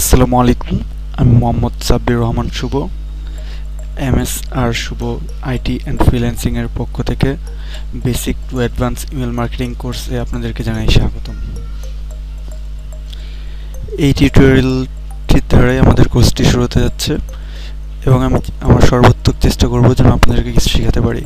আসসালামু আলাইকুম। আমি Mohammad Sabbir Rahman Shuvo, MSR Shuvo IT and freelancing এর পক্ষ থেকে basic to advance email marketing কোর্সে আপনাদেরকে জানাই স্বাগতম। এই টিউটোরিয়ালটির দ্বারাই আমাদের কোর্সটি শুরু হতে যাচ্ছে এবং আমি আমার সর্বোত্তম চেষ্টা করব যেন আপনাদেরকে কিছু শেখাতে পারি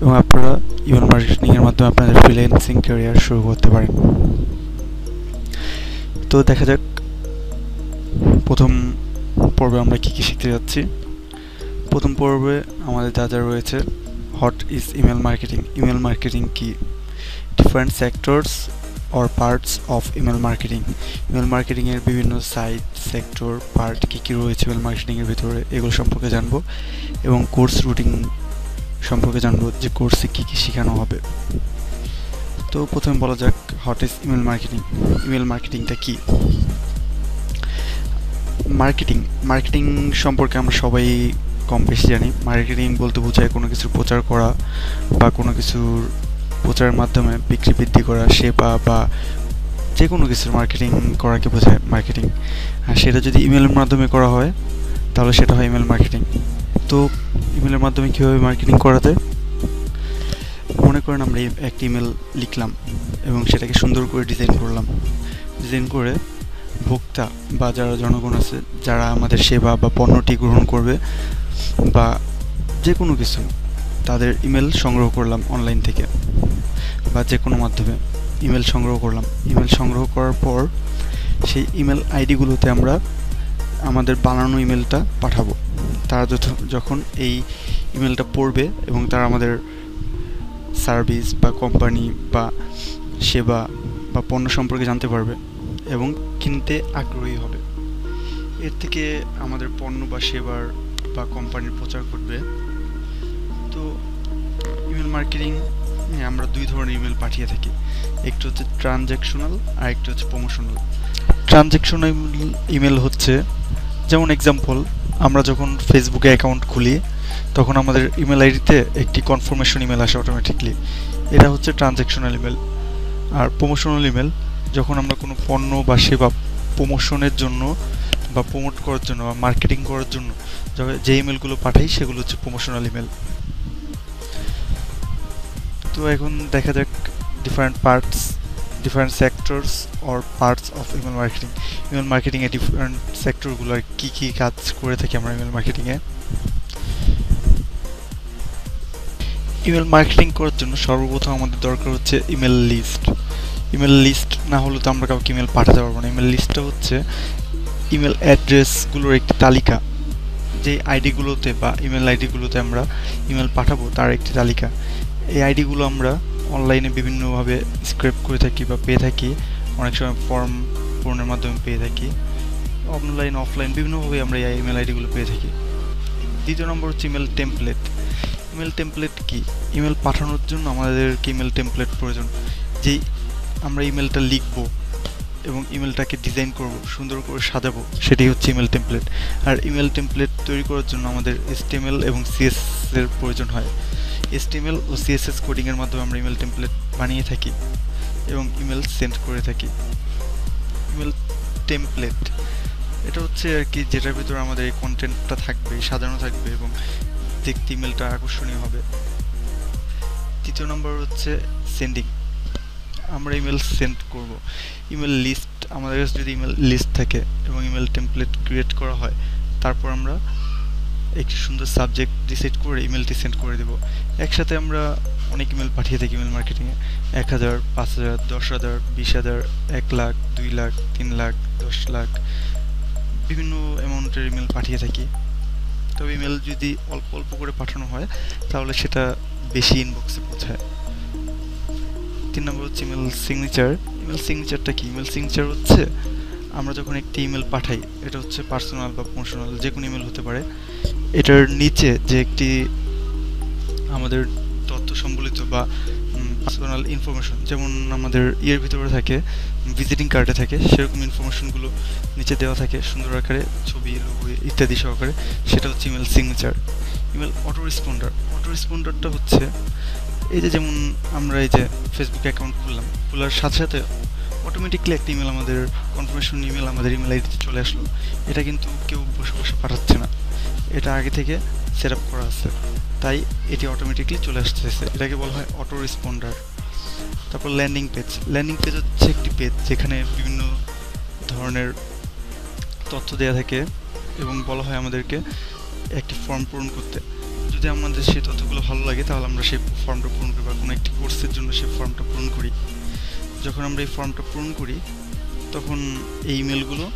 এবং আপনারা ইমেল মার্কেটিং এর মাধ্যমে আপনাদের ফ্রিল্যান্সিং ক্যারিয়ার শুরু করতে পারেন। তো দেখা যাক প্রথম পর্বে আমরা কি কি শিখতে যাচ্ছি। প্রথম পর্বে আমাদের যা রয়েছে, what is email marketing, email marketing কি, different sectors or parts of email marketing, email marketing এর বিভিন্ন সাইট, সেক্টর, পার্ট কি কি রয়েছে ইমেল মার্কেটিং এর ভিতরে, এগুলো সম্পর্কে জানবো এবং কোর্স রুটিন সম্পর্কে জানবো যে কোর্সে কি কি শেখানো হবে। তো প্রথমে বলা যাক what is email marketing. Email মার্কেটিংটা কি? মার্কেটিং সম্পর্কে আমরা সবাই কম বেশি জানি। মার্কেটিং বলতে বোঝায় কোনো কিছুর প্রচার করা বা কোনো কিছুর প্রচারের মাধ্যমে বিক্রি বৃদ্ধি করা, সেবা বা যে কোনো কিছুর মার্কেটিং করাকে বোঝায় মার্কেটিং। আর সেটা যদি ইমেলের মাধ্যমে করা হয় তাহলে সেটা হয় ইমেল মার্কেটিং। তো ইমেলের মাধ্যমে কীভাবে মার্কেটিং করা যায়? মনে করেন আমরা একটি ইমেল লিখলাম এবং সেটাকে সুন্দর করে ডিজাইন করলাম। ডিজাইন করে ভোক্তা বা যারা জনগণ আছে, যারা আমাদের সেবা বা পণ্যটি গ্রহণ করবে বা যে কোনো কিছু, তাদের ইমেল সংগ্রহ করলাম অনলাইন থেকে বা যে কোনো মাধ্যমে ইমেল সংগ্রহ করলাম। ইমেল সংগ্রহ করার পর সেই ইমেল আইডিগুলোতে আমরা আমাদের বানানো ইমেলটা পাঠাবো। তারা যখন এই ইমেলটা পড়বে এবং তারা আমাদের সার্ভিস বা কোম্পানি বা সেবা বা পণ্য সম্পর্কে জানতে পারবে এবং কিনতে আগ্রহী হবে। এর থেকে আমাদের পণ্য বা সেবার বা কোম্পানির প্রচার করবে। তো ইমেল মার্কেটিং আমরা দুই ধরনের ইমেল পাঠিয়ে থাকি, একটু হচ্ছে ট্রানজ্যাকশনাল আর একটু হচ্ছে প্রমোশনাল। ট্রানজ্যাকশনাল ইমেল হচ্ছে, যেমন এক্সাম্পল, আমরা যখন ফেসবুকে অ্যাকাউন্ট খুলি তখন আমাদের ইমেল আইডিতে একটি কনফার্মেশন ইমেল আসে অটোমেটিকলি, এটা হচ্ছে ট্রানজ্যাকশনাল ইমেল। আর প্রমোশনাল ইমেল যখন আমরা কোনো পণ্য বা সেবা প্রমোশনের জন্য বা প্রমোট করার জন্য বা মার্কেটিং করার জন্য যে ইমেলগুলো পাঠাই সেগুলো হচ্ছে প্রমোশনাল ইমেল। তো এখন দেখা যাক different sectors or parts of email marketing. Email মার্কেটিংয়ে ডিফারেন্ট সেক্টরগুলো কি কি কাজ করে থাকি আমরা ইমেল মার্কেটিংয়ে। ইমেল মার্কেটিং করার জন্য সর্বপ্রথম আমাদের দরকার হচ্ছে ইমেল লিস্ট। ইমেল লিস্ট না হলে তো আমরা কাউকে ইমেল পাঠাতে পারবো না। ইমেল লিস্টটা হচ্ছে ইমেল অ্যাড্রেসগুলোর একটি তালিকা, যে আইডিগুলোতে বা ইমেল আইডিগুলোতে আমরা ইমেল পাঠাবো তার একটি তালিকা। এই আইডিগুলো আমরা অনলাইনে বিভিন্নভাবে স্ক্র্যাপ করে থাকি বা পেয়ে থাকি, অনেক সময় ফর্ম পূরণের মাধ্যমে পেয়ে থাকি, অনলাইন অফলাইন বিভিন্নভাবে আমরা এই ইমেল আইডিগুলো পেয়ে থাকি। দ্বিতীয় নম্বর হচ্ছে ইমেল টেমপ্লেট। ইমেল টেমপ্লেট কি? ইমেল পাঠানোর জন্য আমাদেরকে ইমেল টেমপ্লেট প্রয়োজন। যেই আমরা ইমেলটা লিখবো এবং ইমেলটাকে ডিজাইন করব, সুন্দর করে সাজাবো, সেটাই হচ্ছে ইমেল টেমপ্লেট। আর ইমেল টেমপ্লেট তৈরি করার জন্য আমাদের HTML এবং CSS এর প্রয়োজন হয়। HTML ও CSS কোডিংয়ের মাধ্যমে আমরা ইমেল টেমপ্লেট বানিয়ে থাকি এবং ইমেল সেন্ড করে থাকি। ইমেল টেমপ্লেট এটা হচ্ছে আর কি, যেটার ভিতরে আমাদের এই কন্টেন্টটা থাকবে, সাজানো থাকবে এবং দেখতে ইমেলটা আকর্ষণীয় হবে। তৃতীয় নম্বর হচ্ছে সেন্ডিং। আমরা ইমেল সেন্ড করব। ইমেল লিস্ট, আমাদের কাছে যদি ইমেল লিস্ট থাকে এবং ইমেল টেমপ্লেট ক্রিয়েট করা হয়, তারপর আমরা একটি সুন্দর সাবজেক্ট ডিসাইড করে ইমেলটি সেন্ড করে দেব। একসাথে আমরা অনেক ইমেল পাঠিয়ে থাকি ইমেল মার্কেটিংয়ে, 1000, 5000, 10000, 20000, 1 লাখ, 2 লাখ, 3 লাখ, 10 লাখ, বিভিন্ন অ্যামাউন্টের ইমেল পাঠিয়ে থাকি। তবে ইমেল যদি অল্প অল্প করে পাঠানো হয় তাহলে সেটা বেশি ইনবক্সে পৌঁছায়। 3 নম্বর হচ্ছে ইমেল সিগনেচার। ইমেল সিগনেচারটা কি? ইমেল সিগনেচার হচ্ছে আমরা যখন একটি ইমেল পাঠাই, এটা হচ্ছে পার্সোনাল বা প্রমোশনাল যে কোনো ইমেল হতে পারে, এটার নিচে যে একটি আমাদের তথ্য সম্বলিত বা পার্সোনাল ইনফরমেশন, যেমন আমাদের ইয়ের ভিতরে থাকে, ভিজিটিং কার্ডে থাকে, সেরকম ইনফরমেশনগুলো নিচে দেওয়া থাকে সুন্দর আকারে, ছবি, লোগো ইত্যাদি সহকারে, সেটা হচ্ছে ইমেল সিগনেচার। ইমেল অটো রেসপন্ডারটা হচ্ছে এই যে, যেমন আমরা এই যে ফেসবুক অ্যাকাউন্ট খুললাম, খোলার সাথে সাথে অটোমেটিকলি একটা ইমেল আমাদের কনফার্মেশন ইমেল আমাদের ইমেল আইডিতে চলে আসলো। এটা কিন্তু কেউ বসে বসে পাঠাচ্ছে না, এটা আগে থেকে সেট আপ করা আছে, তাই এটি অটোমেটিকলি চলে আসতেছে। এটাকে বলা হয় অটো রেসপন্ডার। তারপর ল্যান্ডিং পেজ। ল্যান্ডিং পেজ হচ্ছে একটি পেজ যেখানে বিভিন্ন ধরনের তথ্য দেওয়া থাকে এবং বলা হয় আমাদেরকে একটি ফর্ম পূরণ করতে। যদি আমাদের সেই তথ্যগুলো ভালো লাগে তাহলে আমরা সেই ফর্মটা পূরণ করি বা কোনো একটি কোর্সের জন্য সেই ফর্মটা পূরণ করি। যখন আমরা এই ফর্মটা পূরণ করি তখন এই ইমেলগুলো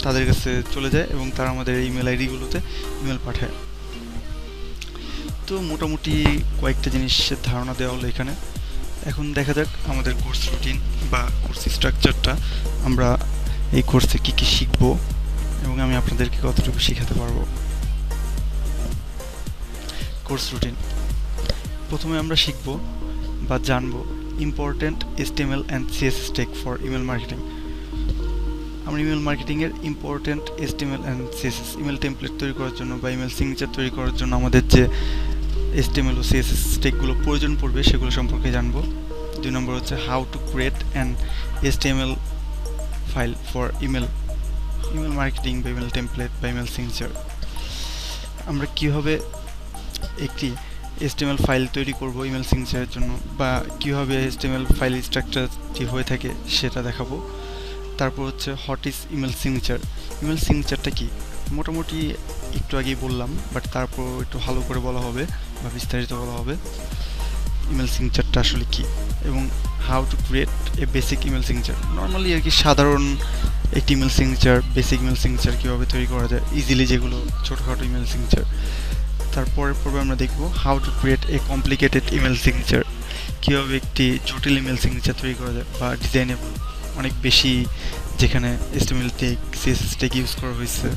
তাদের কাছে চলে যায় এবং তারা আমাদের ইমেল আইডিগুলোতে ইমেল পাঠায়। তো মোটামুটি কয়েকটা জিনিসের ধারণা দেওয়া হলো এখানে। এখন দেখা যাক আমাদের কোর্স রুটিন বা কোর্স স্ট্রাকচারটা, আমরা এই কোর্সে কী কী শিখবো এবং আমি আপনাদেরকে কতটুকু শেখাতে পারবো। কোর্স রুটিন, প্রথমে আমরা শিখব বা জানবো important HTML and CSS tag for email marketing. আমরা ইমেল মার্কেটিংয়ের important HTML and CSS email template তৈরি করার জন্য বা ইমেল সিগনেচার তৈরি করার জন্য আমাদের যে HTML ও CSS ট্যাগগুলো প্রয়োজন পড়বে সেগুলো সম্পর্কে জানবো। 2 নম্বর হচ্ছে how to create an HTML file for email marketing বা ইমেল টেমপ্লেট বা ইমেল সিগনেচার। আমরা কীভাবে একটি HTML ফাইল তৈরি করব ইমেল সিগনেচারের জন্য বা কীভাবে HTML ফাইল স্ট্রাকচারটি হয়ে থাকে সেটা দেখাবো। তারপর হচ্ছে what is email signature. Email সিগনেচারটা কি মোটামুটি একটু আগেই বললাম, বাট তারপর একটু ভালো করে বলা হবে বা বিস্তারিত বলা হবে ইমেল সিগনেচারটা আসলে কি, এবং how to create a basic email signature. Normally আর কি সাধারণ একটি email signature, basic email signature কীভাবে তৈরি করা যায় ইজিলি, যেগুলো ছোটোখাটো ইমেল সিগনেচার। তারপরের পর্বে আমরা দেখব how to create A complicated email signature, কীভাবে একটি জটিল ইমেল সিগনেচার তৈরি করা যায় বা ডিজাইনেবল, অনেক বেশি যেখানে HTML tag CSS tag use করা হয়েছে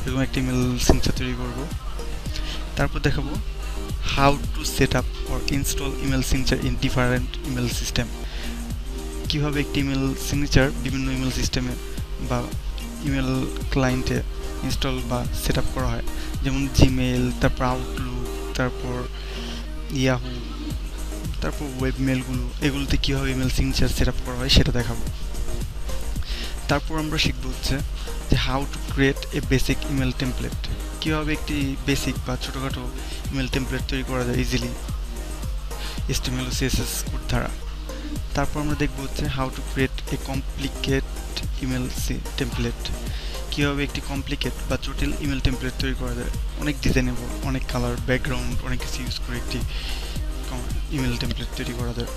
এরকম একটা ইমেল সিগনেচার তৈরি করব। তারপর দেখাবো how to set up or install email signature in different email system, কীভাবে একটি ইমেল সিগনেচার বিভিন্ন ইমেল সিস্টেমে বা ইমেল ক্লায়েন্টে ইনস্টল বা সেট আপ করা হয়, যেমন জিমেল, তারপর আউটলুক, তারপর ইয়াহু, তারপর ওয়েব মেলগুলো, এগুলোতে কীভাবে ইমেল সিগনেচার সেট আপ করা হয় সেটা দেখাবো। তারপর আমরা শিখবো হচ্ছে যে how to create a basic email template, কীভাবে একটি বেসিক বা ছোটোখাটো ইমেল টেমপ্লেট তৈরি করা যায় ইজিলি HTML ও CSS কোড দ্বারা। তারপর আমরা দেখবো হচ্ছে how to create A complicate email template, কীভাবে একটি কমপ্লিকেট বা জটিল ইমেল টেমপ্লেট তৈরি করা যায়, অনেক ডিজাইনেবল, অনেক কালার, ব্যাকগ্রাউন্ড, অনেক কিছু ইউজ করে একটি ইমেল টেমপ্লেট তৈরি করা যায়।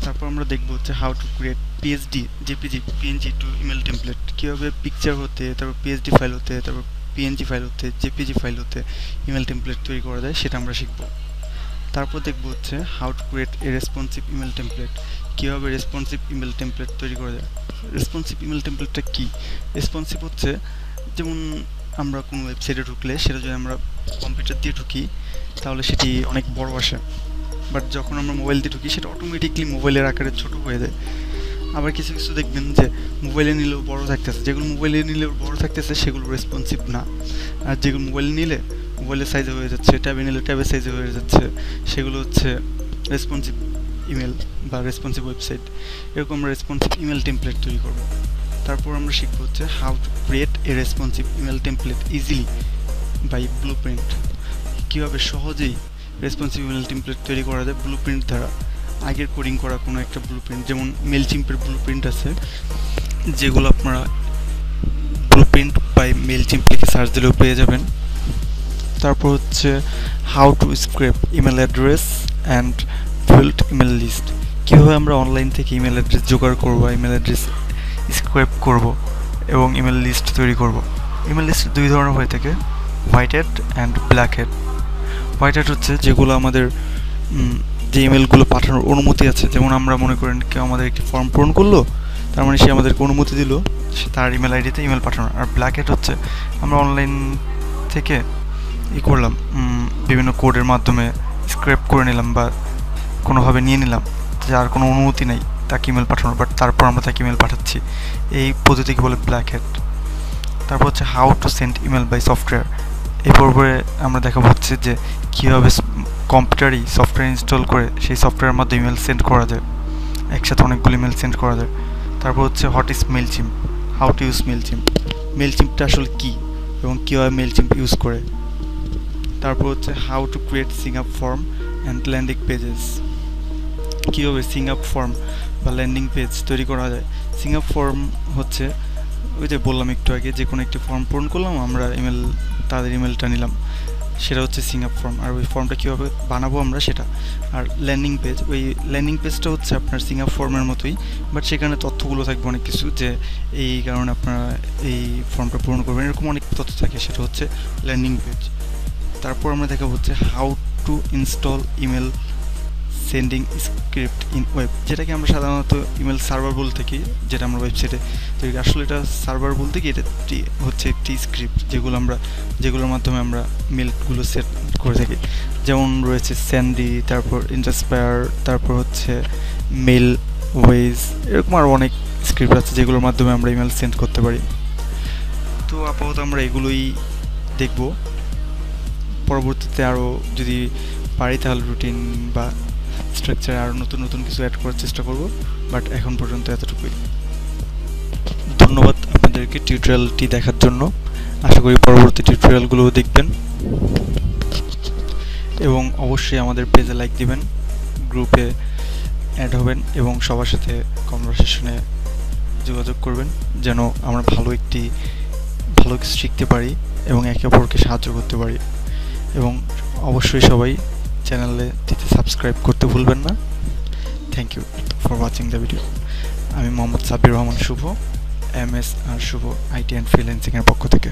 তারপর আমরা দেখবো হচ্ছে how to create PSD, JPG, PNG to email template, কীভাবে পিকচার হতে, তারপর PSD ফাইল হতে, তারপর PNG ফাইল হতে, JPG ফাইল হতে ইমেল টেমপ্লেট তৈরি করা যায় সেটা আমরা শিখব। তারপর দেখবো হচ্ছে how to create a responsive email template, কীভাবে রেসপন্সিভ ইমেল টেমপ্লেট তৈরি করা যায়। রেসপন্সিভ ইমেল টেমপ্লেটটা কী? রেসপন্সিভ হচ্ছে যেমন আমরা কোনো ওয়েবসাইটে ঢুকলে সেটা যদি আমরা কম্পিউটার দিয়ে ঢুকি তাহলে সেটি অনেক বড় আসে, বাট যখন আমরা মোবাইল দিয়ে ঢুকি সেটা অটোমেটিকলি মোবাইলের আকারে ছোট হয়ে যায়। আবার কিছু কিছু দেখবেন যে মোবাইলে নিলেও বড় থাকতেছে, যেগুলো মোবাইলে নিলেও বড় থাকতেছে সেগুলো রেসপন্সিভ না, আর যেগুলো মোবাইলে নিলে মোবাইলের সাইজে হয়ে যাচ্ছে, ট্যাবে নিলে ট্যাবের সাইজে হয়ে যাচ্ছে, সেগুলো হচ্ছে রেসপন্সিভ ইমেল বা রেসপন্সিভ ওয়েবসাইট। এরকম আমরা রেসপন্সিভ ইমেল টেমপ্লেট তৈরি করব। তারপর আমরা শিখবো হচ্ছে how to create a responsive email template easily by blueprint, কীভাবে সহজেই রেসপন্সিভ ইমেল টেমপ্লেট তৈরি করা যায় ব্লুপ্রিন্ট দ্বারা, আগের কোডিং করা কোনো একটা ব্লুপ্রিন্ট, যেমন মেলচিম্পের ব্লুপ্রিন্ট আছে, যেগুলো আপনারা ব্লুপ্রিন্ট বাই মেলচিম্প লিখে সার্চ দিলেও পেয়ে যাবেন। তারপর হচ্ছে how to scrape email address and build email list, কীভাবে আমরা অনলাইন থেকে ইমেল অ্যাড্রেস জোগাড় করবো, ইমেল অ্যাড্রেস স্ক্রেপ করব এবং ইমেল লিস্ট তৈরি করব। ইমেল লিস্ট দুই ধরনের হয়ে থাকে, white hat and black hat. White hat হচ্ছে যেগুলো আমাদের যে ইমেলগুলো পাঠানোর অনুমতি আছে, যেমন আমরা মনে করেন কেউ আমাদের একটি ফর্ম পূরণ করলো, তার মানে সে আমাদেরকে অনুমতি দিল সে তার ইমেল আইডিতে ইমেল পাঠানোর। আর ব্ল্যাক হ্যাট হচ্ছে আমরা অনলাইন থেকে করলাম, বিভিন্ন কোডের মাধ্যমে স্ক্র্যাপ করে নিলাম বা কোনোভাবে নিয়ে নিলাম, যার কোনো অনুমতি নেই তাকে ইমেল পাঠানোর, বাট তারপর আমরা তাকে ইমেল পাঠাচ্ছি, এই পদ্ধতিকে বলে ব্ল্যাক হ্যাট। তারপর হচ্ছে how to send email by software, এই পর্বে আমরা দেখাবো হচ্ছে যে কীভাবে কম্পিউটারই সফটওয়্যার ইনস্টল করে সেই সফটওয়্যারের মাধ্যমে ইমেল সেন্ড করা যায়, একসাথে অনেকগুলো ইমেল সেন্ড করা যায়। তারপর হচ্ছে what is Mailchimp, how to use Mailchimp, মেইলচিম্পটা আসলে কী এবং কীভাবে মেইলচিম্প ইউজ করে। তারপর হচ্ছে how to create sign up form and landing pages, কীভাবে সিং আপ ফর্ম বা ল্যান্ডিং পেজ তৈরি করা যায়। সিং আপ ফর্ম হচ্ছে ওই যে বললাম একটু আগে, যে কোনো একটি ফর্ম পূরণ করলাম আমরা, তাদের ইমেলটা নিলাম, সেটা হচ্ছে সিং আপ ফর্ম। আর ওই ফর্মটা কীভাবে বানাবো আমরা সেটা। আর ল্যান্ডিং পেজ, ওই ল্যান্ডিং পেজটা হচ্ছে আপনার সিং আপ ফর্মের মতোই, বাট সেখানে তথ্যগুলো থাকবে অনেক কিছু, যে এই কারণে আপনারা এই ফর্মটা পূরণ করবেন, এরকম অনেক তথ্য থাকে, সেটা হচ্ছে ল্যান্ডিং পেজ। তারপর আমরা দেখাবো হচ্ছে how two install email sending script in web, যেটাকে আমরা সাধারণত ইমেল সার্ভার বলে থাকি, যেটা আমরা ওয়েবসাইটে তৈরি। আসলে এটা সার্ভার বলতে কি, এটা হচ্ছে একটি স্ক্রিপ্ট যেগুলোর মাধ্যমে আমরা মেলগুলো সেট করে থাকি। যেমন রয়েছে স্যান্ডি, তারপর ইন্টারস্পায়ার, তারপর হচ্ছে মেল ওয়েজ, এরকম আরও অনেক স্ক্রিপ্ট আছে যেগুলোর মাধ্যমে আমরা ইমেল সেন্ড করতে পারি। তো আপাতত আমরা এগুলোই দেখব, পরবর্তীতে আরও যদি পারি তাহলে রুটিন বা স্ট্রাকচারে আরও নতুন নতুন কিছু অ্যাড করার চেষ্টা করব, বাট এখন পর্যন্ত এতটুকুই। ধন্যবাদ আপনাদেরকে টিউটোরিয়ালটি দেখার জন্য। আশা করি পরবর্তী টিউটোরিয়ালগুলোও দেখবেন এবং অবশ্যই আমাদের পেজে লাইক দিবেন, গ্রুপে অ্যাড হবেন এবং সবার সাথে কনভারসেশনে যোগাযোগ করবেন, যেন আমরা ভালো কিছু শিখতে পারি এবং একে অপরকে সাহায্য করতে পারি। এবং অবশ্যই সবাই চ্যানেলটিতে সাবস্ক্রাইব করতে ভুলবেন না। Thank you for watching the video. আমি Mohammad Sabbir Rahman Shuvo, MS R Shuvo IT and ফ্রিল্যান্সিংয়ের পক্ষ থেকে।